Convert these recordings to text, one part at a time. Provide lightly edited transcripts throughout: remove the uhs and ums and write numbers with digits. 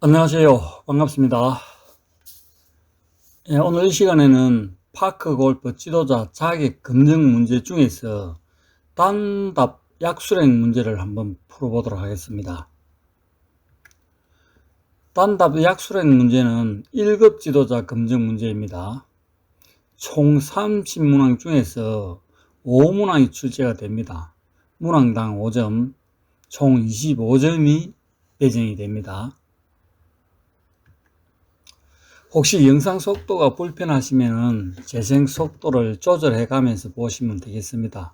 안녕하세요. 반갑습니다. 오늘 이 시간에는 파크 골프 지도자 자격 검증 문제 중에서 단답 약수랭 문제를 한번 풀어보도록 하겠습니다. 단답 약수랭 문제는 1급 지도자 검증 문제입니다. 총 30문항 중에서 5문항이 출제가 됩니다. 문항당 5점, 총 25점이 배정이 됩니다. 혹시 영상 속도가 불편하시면 재생 속도를 조절해 가면서 보시면 되겠습니다.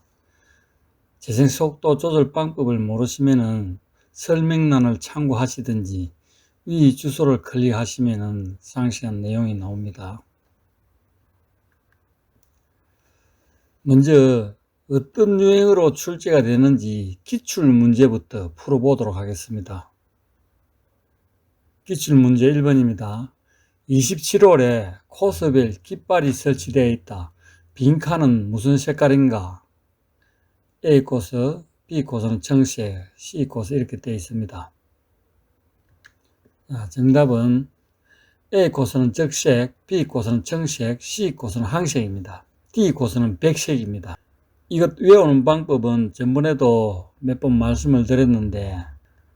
재생 속도 조절 방법을 모르시면 설명란을 참고하시든지 위 주소를 클릭하시면 상세한 내용이 나옵니다. 먼저 어떤 유형으로 출제가 되는지 기출문제부터 풀어보도록 하겠습니다. 기출문제 1번입니다. 27홀에 코스별 깃발이 설치되어 있다. 빈칸은 무슨 색깔인가? A 코스, B 코스는 청색, C 코스 이렇게 되어 있습니다. 정답은 A 코스는 적색, B 코스는 청색, C 코스는 황색입니다. D 코스는 백색입니다. 이것 외우는 방법은 전번에도 몇 번 말씀을 드렸는데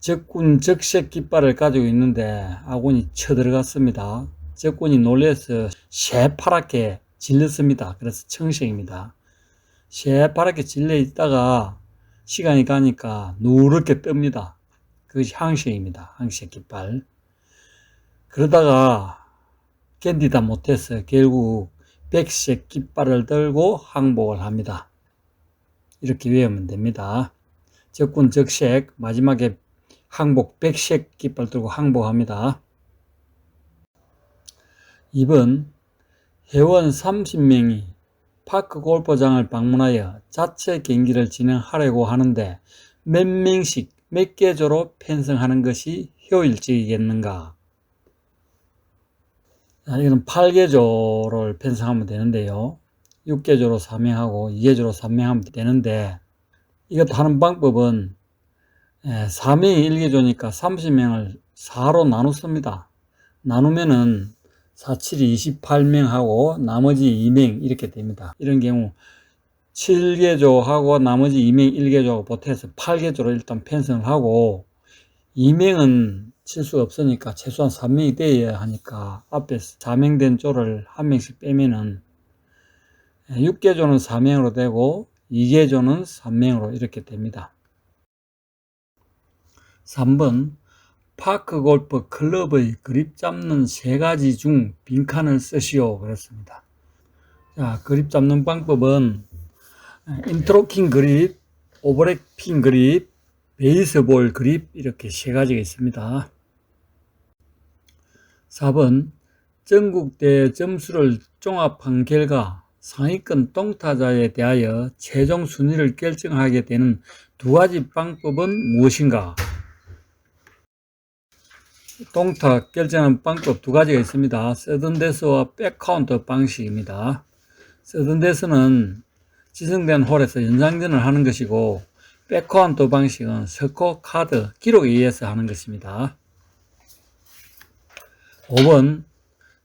적군 적색 깃발을 가지고 있는데 아군이 쳐들어갔습니다. 적군이 놀라서 새파랗게 질렀습니다. 그래서 청색입니다. 새파랗게 질려 있다가 시간이 가니까 누렇게 뜹니다. 그것이 황색입니다. 황색 깃발. 그러다가 견디다 못해서 결국 백색 깃발을 들고 항복을 합니다. 이렇게 외우면 됩니다. 적군 적색, 마지막에 항복 백색 깃발 들고 항복합니다. 2번 회원 30명이 파크 골프장을 방문하여 자체 경기를 진행하려고 하는데 몇 명씩 몇 개조로 편성하는 것이 효율적이겠는가? 이건 8개조를 편성하면 되는데요. 6개조로 4명하고 2개조로 3명하면 되는데 이것 하는 방법은 4명이 1개조니까 30명을 4로 나눴습니다. 나누면은 4, 7이 28명하고 나머지 2명 이렇게 됩니다. 이런 경우 7개조하고 나머지 2명 1개조하고 보태서 8개조로 일단 편성을 하고 2명은 칠 수 없으니까 최소한 3명이 되어야 하니까 앞에 4명 된 조를 한 명씩 빼면은 6개조는 4명으로 되고 2개조는 3명으로 이렇게 됩니다. 3번 파크 골프 클럽의 그립 잡는 3가지 중 빈칸을 쓰시오 그랬습니다. 자, 그립 잡는 방법은 인트로킹 그립, 오버랩핑 그립, 베이스볼 그립 이렇게 3가지가 있습니다. 4번 전국대 점수를 종합한 결과 상위권 똥타자에 대하여 최종 순위를 결정하게 되는 2가지 방법은 무엇인가? 똥타 결정하는 방법 2가지가 있습니다. 서든데스와 백카운트 방식입니다. 서든데스는 지정된 홀에서 연장전을 하는 것이고 백카운트 방식은 스코어 카드 기록에 의해서 하는 것입니다. 5번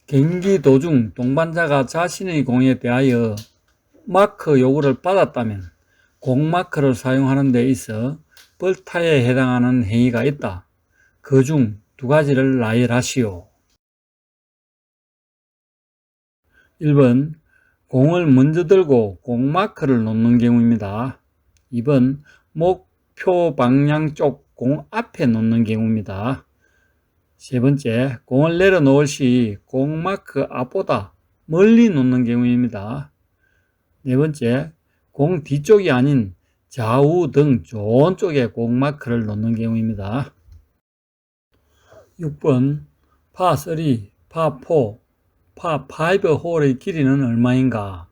경기 도중 동반자가 자신의 공에 대하여 마크 요구를 받았다면 공마크를 사용하는 데 있어 벌타에 해당하는 행위가 있다. 그중 2가지를 나열하시오. 1번 공을 먼저 들고 공마크를 놓는 경우입니다. 2번 목표 방향 쪽 공 앞에 놓는 경우입니다. 3번째 공을 내려놓을 시 공마크 앞보다 멀리 놓는 경우입니다. 4번째 공 뒤쪽이 아닌 좌우 등 좋은 쪽에 공마크를 놓는 경우입니다. 6번 파3, 파4, 파5 홀의 길이는 얼마인가?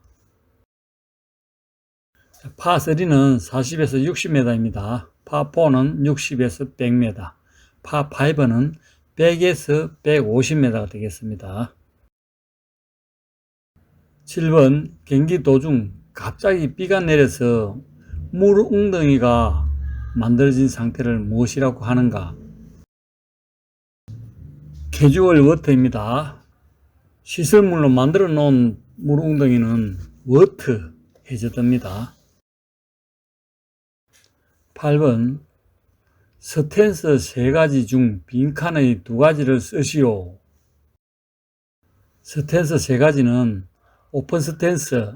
파3는 40에서 60m입니다. 파4는 60에서 100m, 파5는 100에서 150m가 되겠습니다. 7번 경기 도중 갑자기 비가 내려서 물 웅덩이가 만들어진 상태를 무엇이라고 하는가? 캐주얼 워터입니다. 시설물로 만들어 놓은 물웅덩이는 워터 해저드입니다. 8번 스탠스 3가지 중 빈칸의 2가지를 쓰시오. 스탠스 3가지는 오픈 스탠스,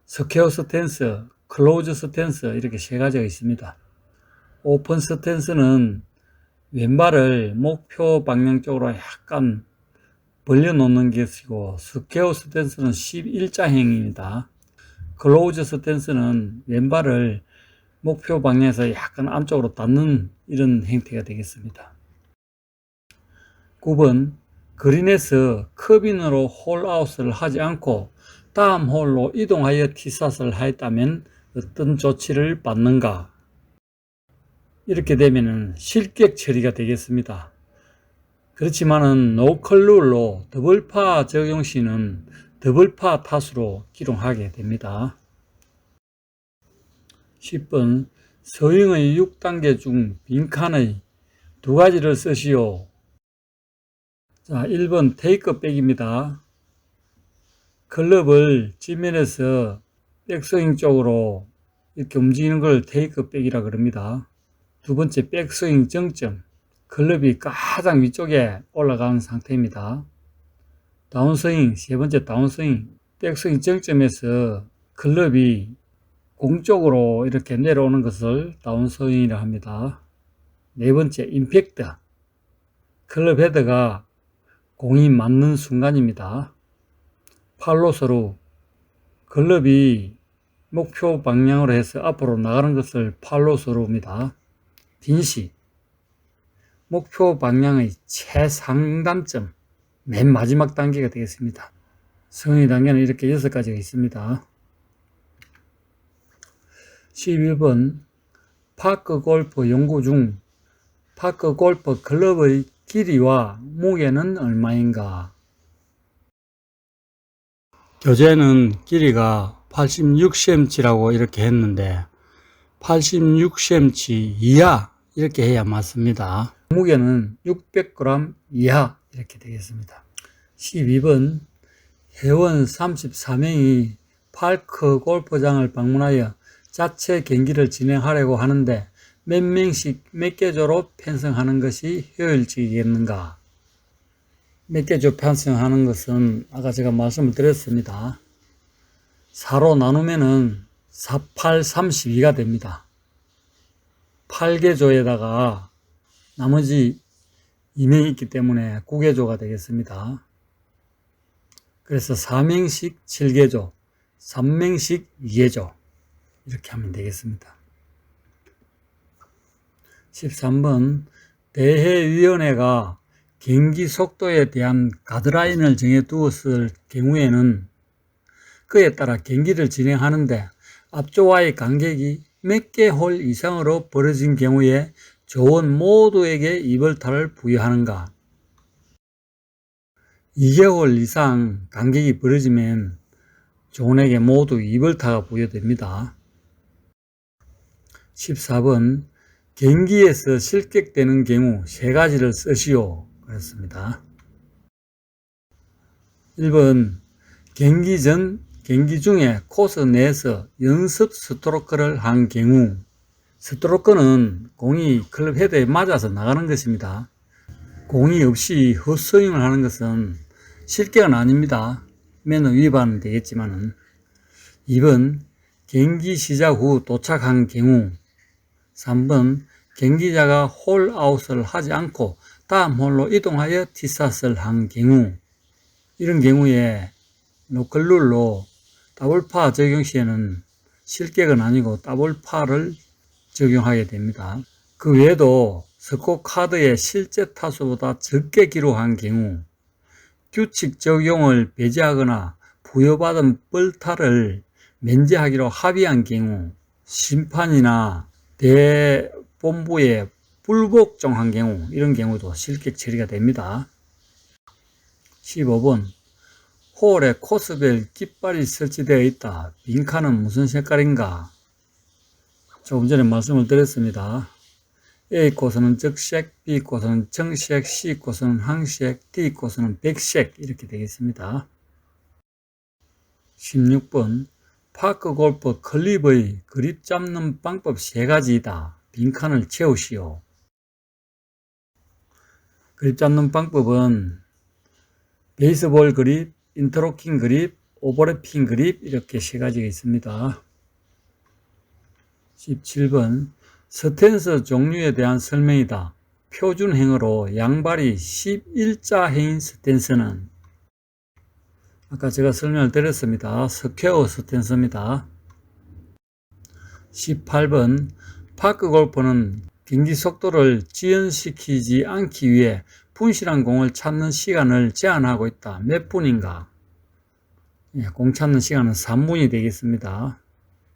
스퀘어 스탠스, 클로즈 스탠스 이렇게 3가지가 있습니다. 오픈 스탠스는 왼발을 목표 방향 쪽으로 약간 벌려놓는 것이고, 스퀘어 스탠스는 11자행입니다. 클로즈 스탠스는 왼발을 목표 방향에서 약간 안쪽으로 닿는 이런 형태가 되겠습니다. 9번 그린에서 컵인으로 홀아웃을 하지 않고 다음 홀로 이동하여 티샷을 하였다면 어떤 조치를 받는가? 이렇게 되면은 실격 처리가 되겠습니다. 그렇지만은 노컬룰로 더블파 적용 시는 더블파 탓으로 기록하게 됩니다. 10번 스윙의 6단계 중 빈칸의 2가지를 쓰시오. 자, 1번 테이크백입니다. 클럽을 지면에서 백스윙 쪽으로 이렇게 움직이는 걸 테이크백이라 그럽니다. 두 번째 백스윙 정점, 클럽이 가장 위쪽에 올라간 상태입니다. 다운스윙, 세 번째 다운스윙, 백스윙 정점에서 클럽이 공 쪽으로 이렇게 내려오는 것을 다운스윙이라 합니다. 네 번째 임팩트, 클럽 헤드가 공이 맞는 순간입니다. 팔로스루, 클럽이 목표 방향으로 해서 앞으로 나가는 것을 팔로스루입니다. 빈시, 목표 방향의 최상단점, 맨 마지막 단계가 되겠습니다. 승리 단계는 이렇게 6가지가 있습니다. 11번 파크 골프 연구 중 파크 골프 클럽의 길이와 무게는 얼마인가? 교재는 길이가 86cm라고 이렇게 했는데 86cm 이하 이렇게 해야 맞습니다. 무게는 600g 이하 이렇게 되겠습니다. 12번 회원 34명이 파크 골프장을 방문하여 자체 경기를 진행하려고 하는데 몇 명씩 몇 개조로 편성하는 것이 효율적이겠는가? 몇 개조 편성하는 것은 아까 제가 말씀을 드렸습니다. 4로 나누면은 4, 8, 32가 됩니다. 8개조에다가 나머지 2명이 있기 때문에 9개조가 되겠습니다. 그래서 4명씩 7개조, 3명씩 2개조 이렇게 하면 되겠습니다. 13번 대회위원회가 경기 속도에 대한 가드라인을 정해두었을 경우에는 그에 따라 경기를 진행하는데 앞조와의 간격이 몇 개 홀 이상으로 벌어진 경우에 조원 모두에게 이벌타를 부여하는가? 2개월 이상 간격이 벌어지면 조원에게 모두 이벌타가 부여됩니다. 14번 경기에서 실격되는 경우 3가지를 쓰시오. 그렇습니다. 1번 경기 전, 경기 중에 코스 내에서 연습 스트로크를 한 경우, 스트로크는 공이 클럽 헤드에 맞아서 나가는 것입니다. 공이 없이 헛스윙을 하는 것은 실격은 아닙니다. 매너 위반은 되겠지만은. 2번 경기 시작 후 도착한 경우, 3번 경기자가 홀아웃을 하지 않고 다음 홀로 이동하여 티샷을 한 경우, 이런 경우에 노컬룰로 더블파 적용 시에는 실격은 아니고 더블파를 적용하게 됩니다. 그 외에도 스코어 카드에 실제 타수보다 적게 기록한 경우, 규칙 적용을 배제하거나 부여받은 벌타를 면제하기로 합의한 경우, 심판이나 대본부에 불복종한 경우, 이런 경우도 실격 처리가 됩니다. 15번 홀에 코스별 깃발이 설치되어 있다. 빈칸은 무슨 색깔인가? 조금 전에 말씀을 드렸습니다. A 코스는 적색, B 코스는 청색, C 코스는 항색, D 코스는 백색 이렇게 되겠습니다. 16번 파크 골프 클립의 그립 잡는 방법 3가지이다. 빈칸을 채우시오. 그립 잡는 방법은 베이스볼 그립, 인터로킹 그립, 오버래핑 그립 이렇게 3가지가 있습니다. 17번 스탠스 종류에 대한 설명이다. 표준행으로 양발이 11자행인 스탠스는 아까 제가 설명을 드렸습니다. 스퀘어 스탠스입니다. 18번 파크 골퍼는 경기 속도를 지연시키지 않기 위해 분실한 공을 찾는 시간을 제한하고 있다. 몇 분인가? 공 찾는 시간은 3분이 되겠습니다.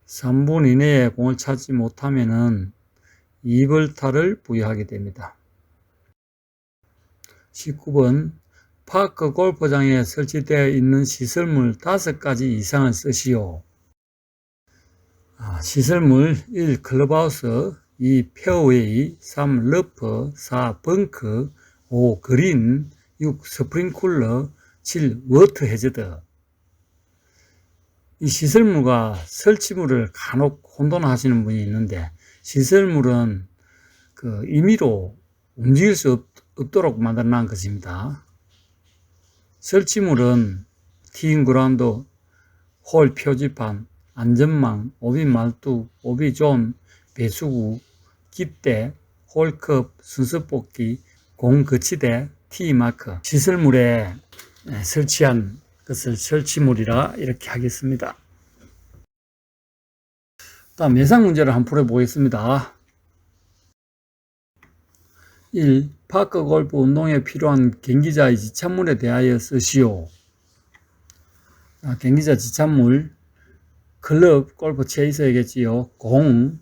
3분 이내에 공을 찾지 못하면 2벌타를 부여하게 됩니다. 19번 파크 골프장에 설치되어 있는 시설물 5가지 이상을 쓰시오. 시설물 1. 클럽하우스 2. 페어웨이 3. 러프 4. 벙커 5. 그린 6. 스프링쿨러 7. 워터 해저드. 이 시설물과 설치물을 간혹 혼돈하시는 분이 있는데 시설물은 임의로 움직일 수 없도록 만들어 놓은 것입니다. 설치물은 티잉 그라운드, 홀 표지판, 안전망, 오비 말뚝, 오비 존, 배수구, 깃대, 홀컵, 순서 뽑기, 공 거치대, 티 마크. 시설물에 설치한 것을 설치물이라 이렇게 하겠습니다. 다음 예상 문제를 한번 풀어보겠습니다. 1. 파크 골프 운동에 필요한 경기자의 지참물에 대하여 쓰시오. 경기자 지참물 클럽, 골프 체이서이겠지요. 공,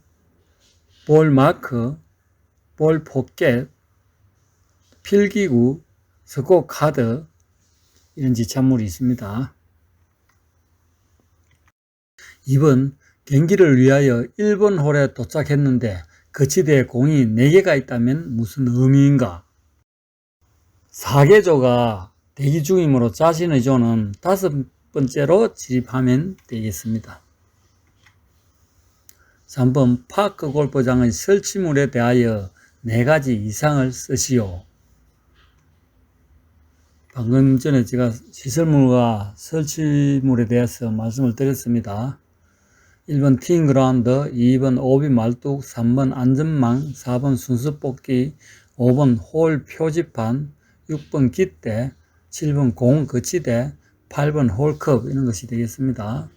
볼 마크, 볼 포켓, 필기구, 스코어 카드 이런 지참물이 있습니다. 2번 경기를 위하여 1번 홀에 도착했는데 거치대에 공이 4개가 있다면 무슨 의미인가? 4개 조가 대기 중이므로 자신의 조는 5번째로 진입하면 되겠습니다. 3번 파크 골프장의 설치물에 대하여 4가지 이상을 쓰시오. 방금 전에 제가 시설물과 설치물에 대해서 말씀을 드렸습니다. 1번 티잉 그라운드, 2번 오비 말뚝, 3번 안전망, 4번 순서 뽑기, 5번 홀 표지판, 6번 깃대, 7번 공 거치대, 8번 홀컵 이런 것이 되겠습니다.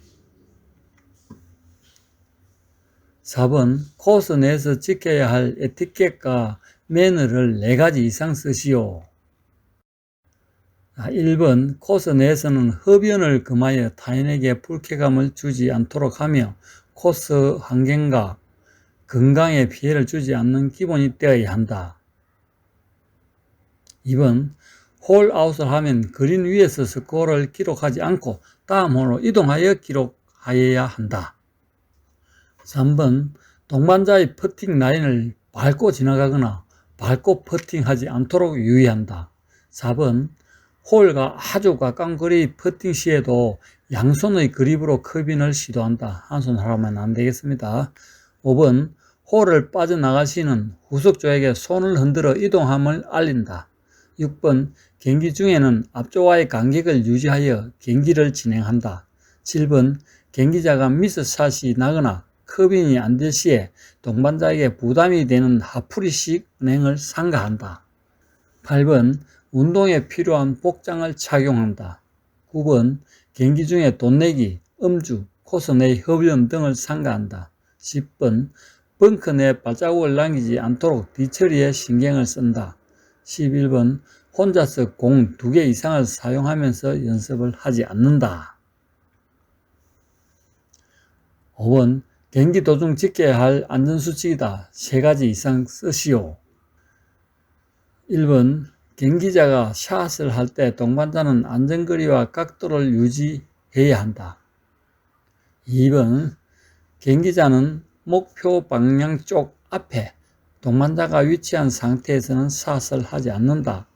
4번 코스 내에서 지켜야 할 에티켓과 매너를 4가지 이상 쓰시오. 1번 코스 내에서는 흡연을 금하여 타인에게 불쾌감을 주지 않도록 하며 코스 환경과 건강에 피해를 주지 않는 기본이 되어야 한다. 2번 홀 아웃을 하면 그린 위에서 스코어를 기록하지 않고 다음 홀로 이동하여 기록하여야 한다. 3번 동반자의 퍼팅 라인을 밟고 지나가거나 밟고 퍼팅하지 않도록 유의한다. 4번 홀과 아주 가까운 거리 퍼팅 시에도 양손의 그립으로 커빙을 시도한다. 한 손 하면 안 되겠습니다. 5번 홀을 빠져나갈 시는 후속조에게 손을 흔들어 이동함을 알린다. 6번 경기 중에는 앞조와의 간격을 유지하여 경기를 진행한다. 7번 경기자가 미스샷이 나거나 커빙이 안 될 시에 동반자에게 부담이 되는 하프리식 은행을 삼가한다. 8번 운동에 필요한 복장을 착용한다. 9번 경기 중에 돈 내기, 음주, 코스 내 흡연 등을 삼가한다. 10번 벙커 내 발자국을 남기지 않도록 뒤처리에 신경을 쓴다. 11번 혼자서 공 2개 이상을 사용하면서 연습을 하지 않는다. 5번 경기 도중 지켜야 할 안전수칙이다. 3가지 이상 쓰시오. 1번 경기자가 샷을 할 때 동반자는 안전거리와 각도를 유지해야 한다. 2번 경기자는 목표 방향 쪽 앞에 동반자가 위치한 상태에서는 샷을 하지 않는다.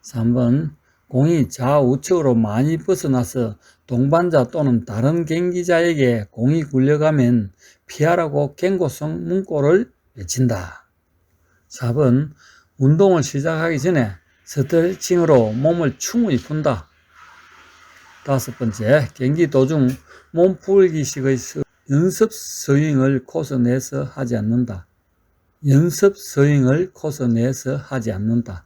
3번 공이 좌우측으로 많이 벗어나서 동반자 또는 다른 경기자에게 공이 굴려가면 피하라고 경고성 문구를 외친다. 4번 운동을 시작하기 전에 스트레칭으로 몸을 충분히 푼다. 5번째 경기 도중 몸풀기식의 연습 스윙을 코스 내에서 하지 않는다. 연습 스윙을 코스 내에서 하지 않는다.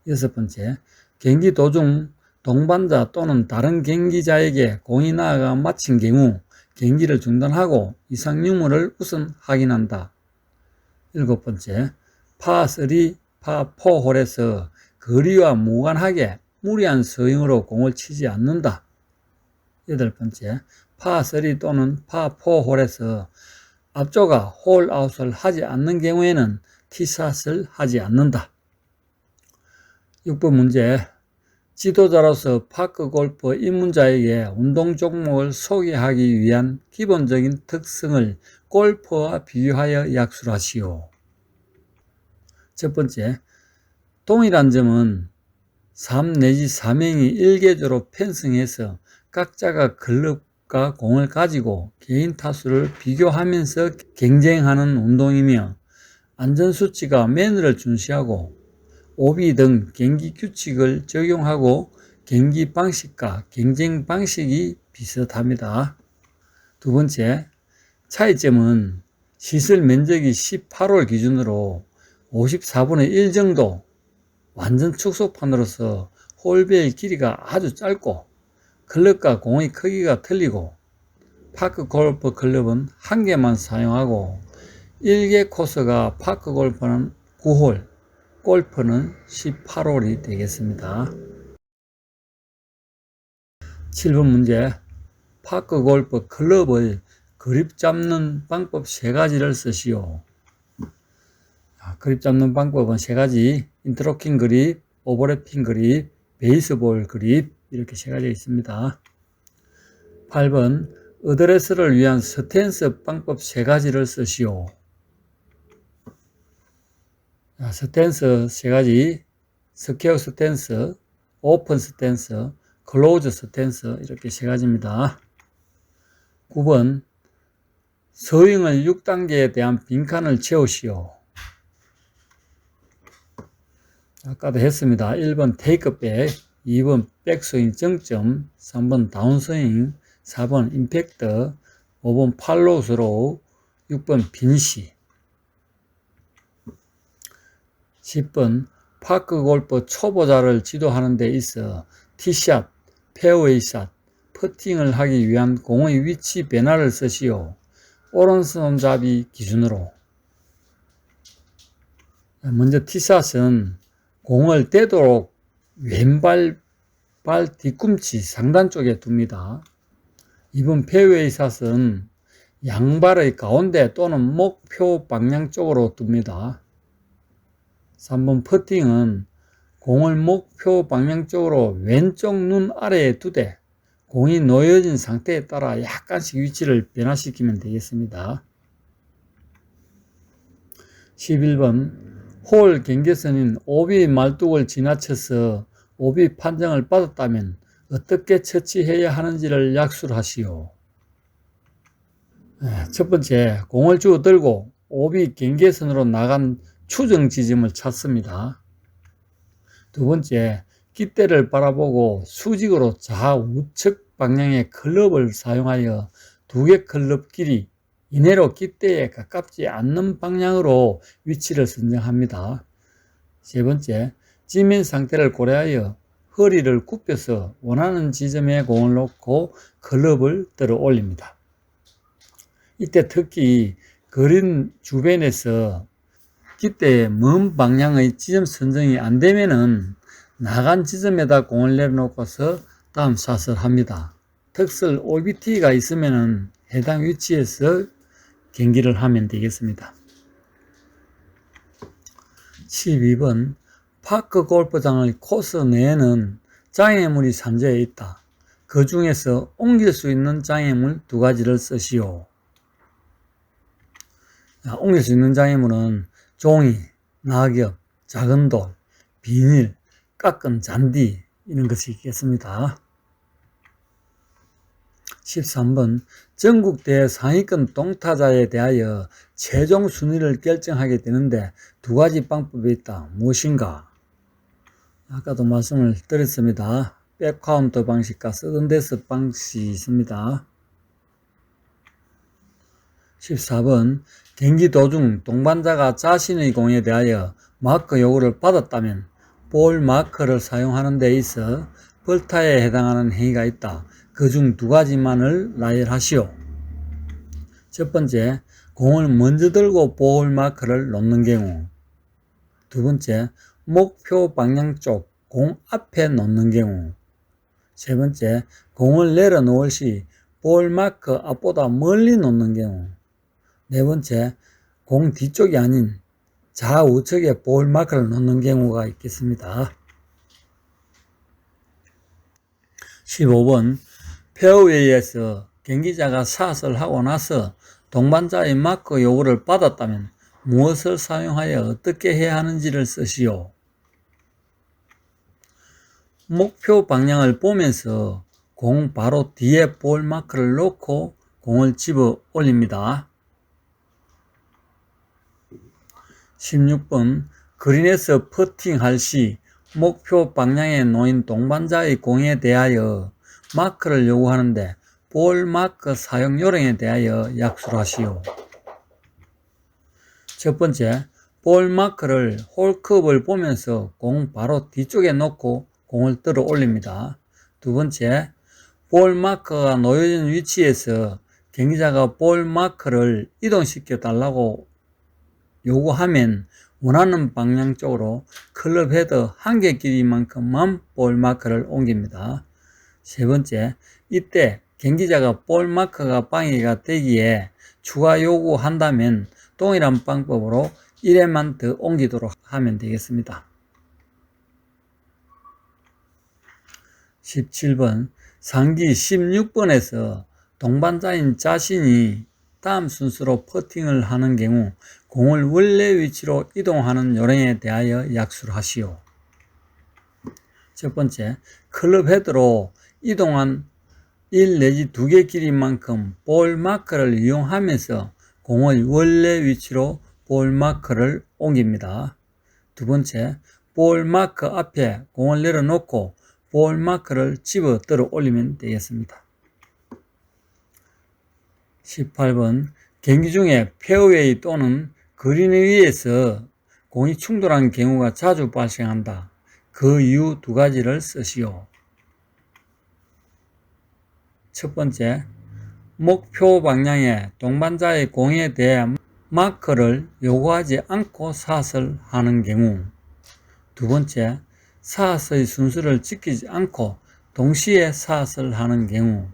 6번째 경기 도중 동반자 또는 다른 경기자에게 공이 나아가 맞힌 경우 경기를 중단하고 이상 유무를 우선 확인한다. 7번째 파3, 파4 홀에서 거리와 무관하게 무리한 스윙으로 공을 치지 않는다. 8번째 파3 또는 파4 홀에서 앞쪽가 홀아웃을 하지 않는 경우에는 티샷을 하지 않는다. 6번 문제 지도자로서 파크골프 입문자에게 운동 종목을 소개하기 위한 기본적인 특성을 골프와 비교하여 약술하시오. 첫 번째, 동일한 점은 3 내지 4명이 일개조로 편성해서 각자가 클럽과 공을 가지고 개인 타수를 비교하면서 경쟁하는 운동이며 안전수칙과 매너를 준시하고 오비 등 경기 규칙을 적용하고 경기 방식과 경쟁 방식이 비슷합니다. 두 번째, 차이점은 시설 면적이 18홀 기준으로 54분의 1 정도, 완전 축소판으로서 홀별 길이가 아주 짧고 클럽과 공의 크기가 틀리고 파크 골프 클럽은 한 개만 사용하고 1개 코스가 파크 골프는 9홀, 골프는 18홀이 되겠습니다. 7번 문제 파크 골프 클럽의 그립 잡는 방법 3가지를 쓰시오. 그립 잡는 방법은 3가지 인터로킹 그립, 오버래핑 그립, 베이스볼 그립 이렇게 3가지가 있습니다. 8번 어드레스를 위한 스탠스 방법 3가지를 쓰시오. 스탠스 3가지 스퀘어 스탠스, 오픈 스탠스, 클로즈 스탠스 이렇게 3가지입니다. 9번 스윙을 6단계에 대한 빈칸을 채우시오. 아까도 했습니다. 1번 테이크백, 2번 백스윙 정점, 3번 다운스윙, 4번 임팩트, 5번 팔로우 스로우, 6번 빈시. 10번 파크 골프 초보자를 지도하는 데 있어 티샷, 페어웨이 샷, 퍼팅을 하기 위한 공의 위치 변화를 쓰시오. 오른손잡이 기준으로. 먼저 티샷은 공을 되도록 왼발 발 뒤꿈치 상단 쪽에 둡니다. 2번 페어웨이 샷은 양발의 가운데 또는 목표 방향 쪽으로 둡니다. 3번 퍼팅은 공을 목표 방향 쪽으로 왼쪽 눈 아래에 두되 공이 놓여진 상태에 따라 약간씩 위치를 변화시키면 되겠습니다. 11번 홀 경계선인 오비 말뚝을 지나쳐서 오비 판정을 받았다면 어떻게 처치해야 하는지를 약술하시오. 첫 번째, 공을 주워 들고 오비 경계선으로 나간 추정 지점을 찾습니다. 두 번째, 깃대를 바라보고 수직으로 좌우측 방향의 클럽을 사용하여 2개 클럽 길이 이내로 깃대에 가깝지 않는 방향으로 위치를 선정합니다. 세 번째, 지면 상태를 고려하여 허리를 굽혀서 원하는 지점에 공을 놓고 클럽을 들어 올립니다. 이때 특히 그린 주변에서 깃대의 먼 방향의 지점 선정이 안 되면은 나간 지점에다 공을 내려놓고서 다음 샷을 합니다. 특설 OBT가 있으면은 해당 위치에서 경기를 하면 되겠습니다. 12번 파크 골프장의 코스 내에는 장애물이 산재해 있다. 그 중에서 옮길 수 있는 장애물 2가지를 쓰시오. 옮길 수 있는 장애물은 종이, 낙엽, 작은 돌, 비닐, 깎은 잔디 이런 것이 있겠습니다. 13번 전국대회 상위권 동타자에 대하여 최종 순위를 결정하게 되는데 두 가지 방법이 있다. 무엇인가? 아까도 말씀을 드렸습니다. 백카운트 방식과 서든데스 방식이 있습니다. 14번 경기 도중 동반자가 자신의 공에 대하여 마크 요구를 받았다면 볼 마크를 사용하는 데 있어 벌타에 해당하는 행위가 있다. 그중 두 가지만을 나열하시오. 첫 번째, 공을 먼저 들고 볼 마크를 놓는 경우. 두 번째, 목표 방향 쪽 공 앞에 놓는 경우. 세 번째, 공을 내려놓을 시 볼 마크 앞보다 멀리 놓는 경우. 네 번째, 공 뒤쪽이 아닌 좌우측에 볼 마크를 놓는 경우가 있겠습니다. 15번 페어웨이에서 경기자가 샷을 하고 나서 동반자의 마크 요구를 받았다면 무엇을 사용하여 어떻게 해야 하는지를 쓰시오. 목표 방향을 보면서 공 바로 뒤에 볼 마크를 놓고 공을 집어 올립니다. 16번 그린에서 퍼팅할 시 목표 방향에 놓인 동반자의 공에 대하여 마크를 요구하는데 볼 마크 사용 요령에 대하여 약수를 하시오. 첫 번째, 볼 마크를 홀컵을 보면서 공 바로 뒤쪽에 놓고 공을 들어 올립니다. 두 번째, 볼 마크가 놓여진 위치에서 경기자가 볼 마크를 이동시켜 달라고 요구하면 원하는 방향 쪽으로 클럽 헤더 한 개 길이만큼만 볼 마크를 옮깁니다. 세 번째, 이때 경기자가 볼 마크가 방해가 되기에 추가 요구한다면 동일한 방법으로 1회만 더 옮기도록 하면 되겠습니다. 17번 상기 16번에서 동반자인 자신이 다음 순서로 퍼팅을 하는 경우 공을 원래 위치로 이동하는 요령에 대하여 약수를 하시오. 첫 번째, 클럽 헤드로 이동한 1 내지 2개 길이만큼 볼 마크를 이용하면서 공의 원래 위치로 볼 마크를 옮깁니다. 두 번째, 볼 마크 앞에 공을 내려놓고 볼 마크를 집어 들어 올리면 되겠습니다. 18번 경기 중에 페어웨이 또는 그린 위에서 공이 충돌한 경우가 자주 발생한다. 그 이유 두 가지를 쓰시오. 첫 번째, 목표 방향에 동반자의 공에 대해 마크를 요구하지 않고 샷을 하는 경우. 두 번째, 샷의 순서를 지키지 않고 동시에 샷을 하는 경우.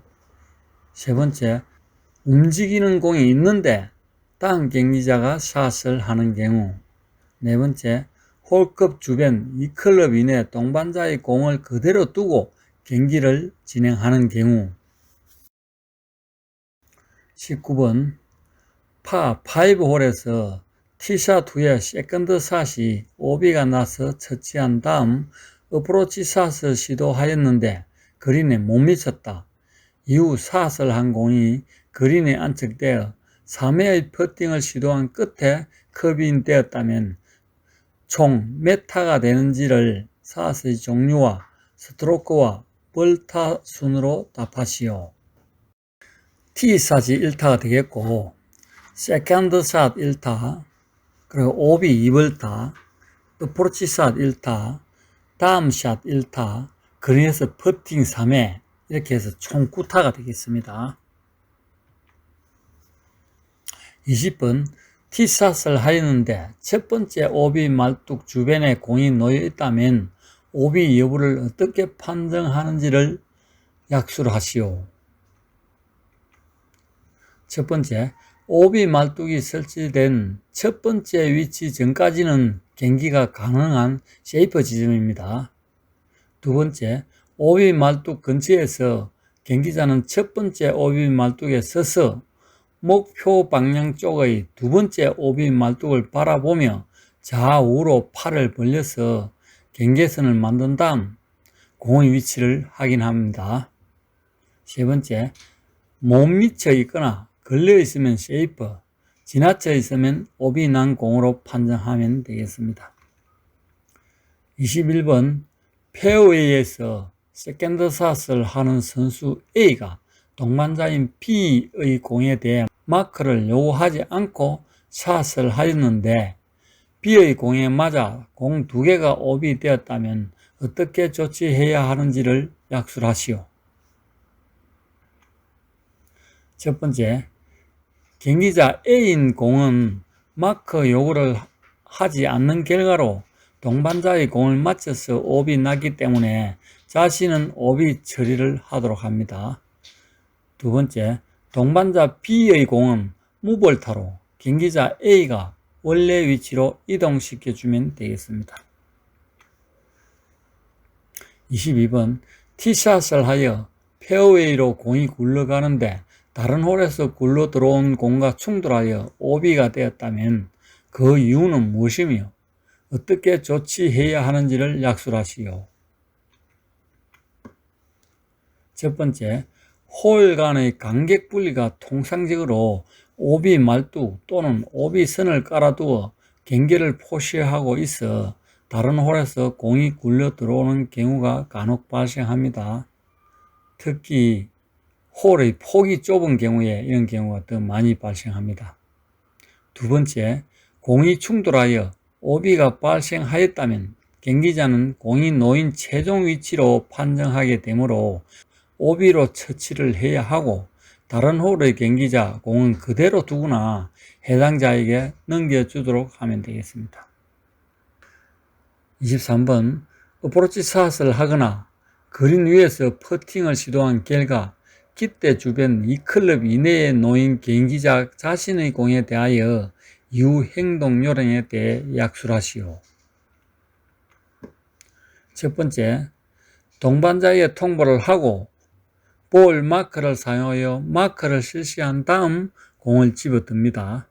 세 번째, 움직이는 공이 있는데 다른 경기자가 샷을 하는 경우. 네 번째, 홀컵 주변 2클럽 이내 동반자의 공을 그대로 두고 경기를 진행하는 경우. 19번 파 5홀에서 티샷 후에 세컨드 샷이 오비가 나서 처치한 다음 어프로치 샷을 시도하였는데 그린에 못 미쳤다. 이후 샷을 한 공이 그린에 안착되어 3회의 퍼팅을 시도한 끝에 컵이 되었다면 총 몇 타가 되는지를 샷의 종류와 스트로크와 벌타 순으로 답하시오. 티샷이 1타가 되겠고 세컨드 샷 1타, 그리고 오비 2벌타, 어프로치 샷 1타, 다음 샷 1타, 그린에서 퍼팅 3회 이렇게 해서 총 9타가 되겠습니다. 20번 티샷을 하였는데 첫 번째 오비 말뚝 주변에 공이 놓여 있다면 오비 여부를 어떻게 판정하는지를 약수를 하시오. 첫 번째, 오비 말뚝이 설치된 첫 번째 위치 전까지는 경기가 가능한 세이프 지점입니다. 두 번째, 오비 말뚝 근처에서 경기자는 첫 번째 오비 말뚝에 서서 목표 방향 쪽의 두 번째 오비 말뚝을 바라보며 좌우로 팔을 벌려서 경계선을 만든 다음 공의 위치를 확인합니다. 세 번째, 못 미쳐 있거나 걸려 있으면 세이프, 지나쳐 있으면 오비 난 공으로 판정하면 되겠습니다. 21번, 페어웨이에서 세컨드 샷을 하는 선수 A가 동반자인 B의 공에 대해 마크를 요구하지 않고 샷을 하였는데 B의 공에 맞아 공 2개가 오비 되었다면 어떻게 조치해야 하는지를 약술하시오. 첫 번째, 경기자 A인 공은 마크 요구를 하지 않는 결과로 동반자의 공을 맞춰서 오비 났기 때문에 자신은 오비 처리를 하도록 합니다. 두 번째, 동반자 B의 공은 무볼타로 경기자 A가 원래 위치로 이동시켜주면 되겠습니다. 22번, 티샷을 하여 페어웨이로 공이 굴러가는데 다른 홀에서 굴러 들어온 공과 충돌하여 오비가 되었다면 그 이유는 무엇이며 어떻게 조치해야 하는지를 약술하시오. 첫 번째, 홀 간의 간격 분리가 통상적으로 오비 말뚝 또는 오비 선을 깔아두어 경계를 표시하고 있어 다른 홀에서 공이 굴러 들어오는 경우가 간혹 발생합니다. 특히 홀의 폭이 좁은 경우에 이런 경우가 더 많이 발생합니다. 두 번째, 공이 충돌하여 오비가 발생하였다면 경기자는 공이 놓인 최종 위치로 판정하게 되므로 오비로 처치를 해야 하고 다른 홀의 경기자 공은 그대로 두거나 해당자에게 넘겨주도록 하면 되겠습니다. 23번, 어프로치 샷을 하거나 그린 위에서 퍼팅을 시도한 결과 깃대 주변 2클럽 이내에 놓인 경기자 자신의 공에 대하여 이후 행동 요령에 대해 약술하시오. 첫 번째, 동반자에게 통보를 하고 볼 마커를 사용하여 마커를 실시한 다음 공을 집어듭니다.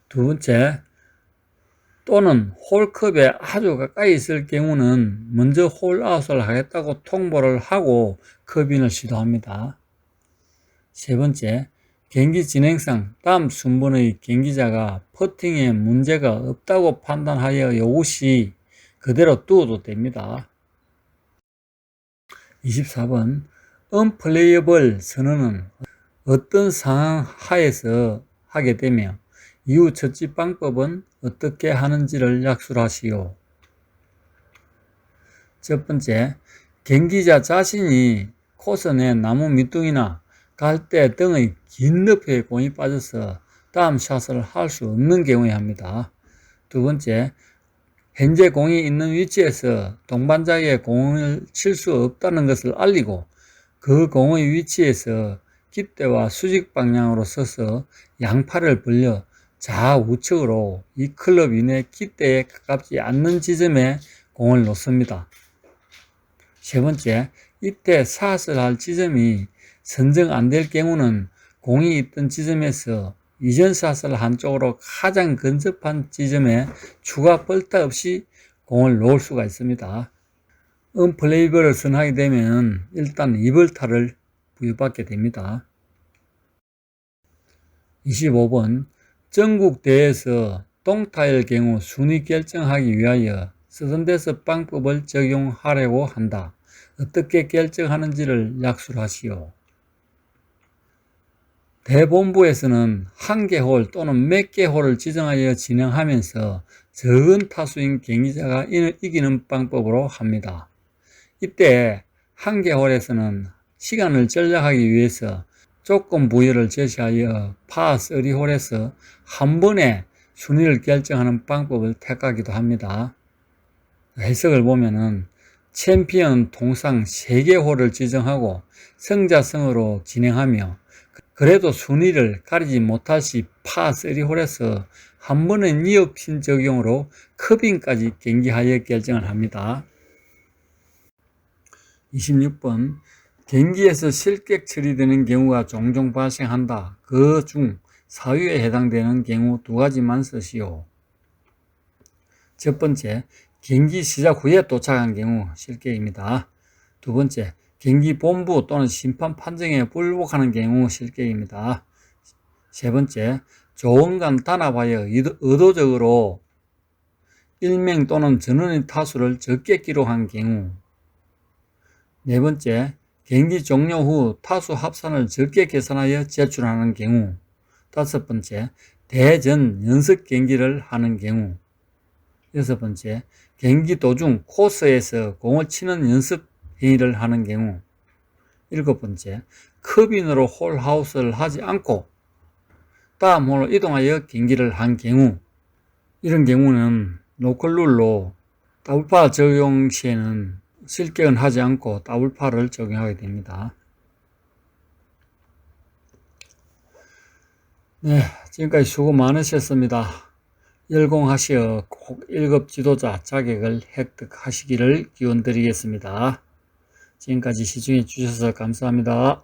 두 번째, 또는 홀컵에 아주 가까이 있을 경우는 먼저 홀아웃을 하겠다고 통보를 하고 컵인을 시도합니다. 세 번째, 경기 진행상 다음 순번의 경기자가 퍼팅에 문제가 없다고 판단하여 요구 시 그대로 두어도 됩니다. 24번, 언플레이어블 선언은 어떤 상황 하에서 하게 되며 이후 처치 방법은 어떻게 하는지를 약술하시오. 첫 번째, 경기자 자신이 코스 내 나무 밑둥이나 갈대 등의 긴 늪에 공이 빠져서 다음 샷을 할 수 없는 경우에 합니다. 두 번째, 현재 공이 있는 위치에서 동반자에게 공을 칠 수 없다는 것을 알리고 그 공의 위치에서 깃대와 수직 방향으로 서서 양팔을 벌려 좌우측으로 이 클럽 이내 깃대에 가깝지 않는 지점에 공을 놓습니다. 세 번째, 이때 샷을 할 지점이 선정 안 될 경우는 공이 있던 지점에서 이전 샷을 한 쪽으로 가장 근접한 지점에 추가 벌타 없이 공을 놓을 수가 있습니다. 언플레이블을 선하게 되면 일단 2벌타를 부여받게 됩니다. 25번, 전국 대회에서 동타일 경우 순위 결정하기 위하여 서든데스 방법을 적용하려고 한다. 어떻게 결정하는지를 약술하시오. 대본부에서는 한 개 홀 또는 몇 개 홀을 지정하여 진행하면서 적은 타수인 경기자가 이기는 방법으로 합니다. 이때 한 개 홀에서는 시간을 절약하기 위해서 조건 부여를 제시하여 파3 홀에서 한 번에 순위를 결정하는 방법을 택하기도 합니다. 해석을 보면은 챔피언 통상 3개 홀을 지정하고 승자승으로 진행하며 그래도 순위를 가리지 못할 시 파3 홀에서 한 번의 니어핀 적용으로 컵인까지 경기하여 결정을 합니다. 26번, 경기에서 실격 처리되는 경우가 종종 발생한다. 그 중 사유에 해당되는 경우 두 가지만 쓰시오. 첫 번째, 경기 시작 후에 도착한 경우 실격입니다. 두 번째, 경기 본부 또는 심판 판정에 불복하는 경우 실격입니다. 세 번째, 조언간 단합하여 의도적으로 일명 또는 전원의 타수를 적게 기록한 경우. 네 번째, 경기 종료 후 타수 합산을 적게 계산하여 제출하는 경우. 다섯 번째, 대전 연습 경기를 하는 경우. 여섯 번째, 경기 도중 코스에서 공을 치는 연습 행위를 하는 경우. 일곱 번째, 커빈으로 홀하우스를 하지 않고 다음 홀로 이동하여 경기를 한 경우. 이런 경우는 로컬룰로 더블파 적용 시에는 실격은 하지 않고 더블파를 적용하게 됩니다. 네, 지금까지 수고 많으셨습니다. 열공하시어 꼭 1급 지도자 자격을 획득하시기를 기원드리겠습니다. 지금까지 시청해 주셔서 감사합니다.